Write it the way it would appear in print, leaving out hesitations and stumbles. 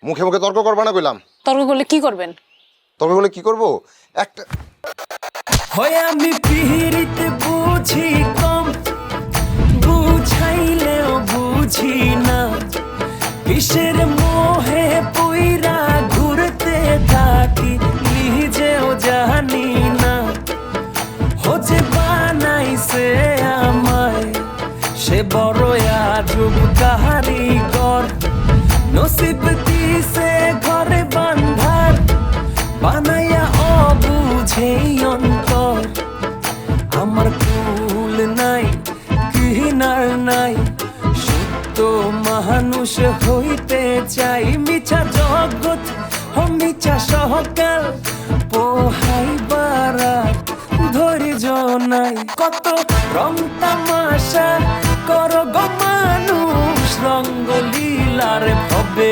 মুখে মুখে তর্ক করবা না কইলাম। তর্ক করলে কি করবেন? তর্ক করলে কি করব? একটা হয় আমি পিহিরিতে বুঝি কম, বুঝাইলেও বুঝি না, কিসের মোহে পুইরা ঘুরতে থাকি নিজেও জানি না। হচ্ছে বানাইছে আমায় সে বড় আজব কারিগর, নসিব দিছে ঘরে বান্ধার বানাইয়া অবুঝেই অন্তর। আমার কুল নাই কিনার নাই, সত্য মানুষ হইতে চাই, মিছা জগৎ ও মিছা সহকাল পোহাইবার ধৈর্য নাই। কত রং তামাশা কর গো মানুষ, রঙ্গলীলার ভবে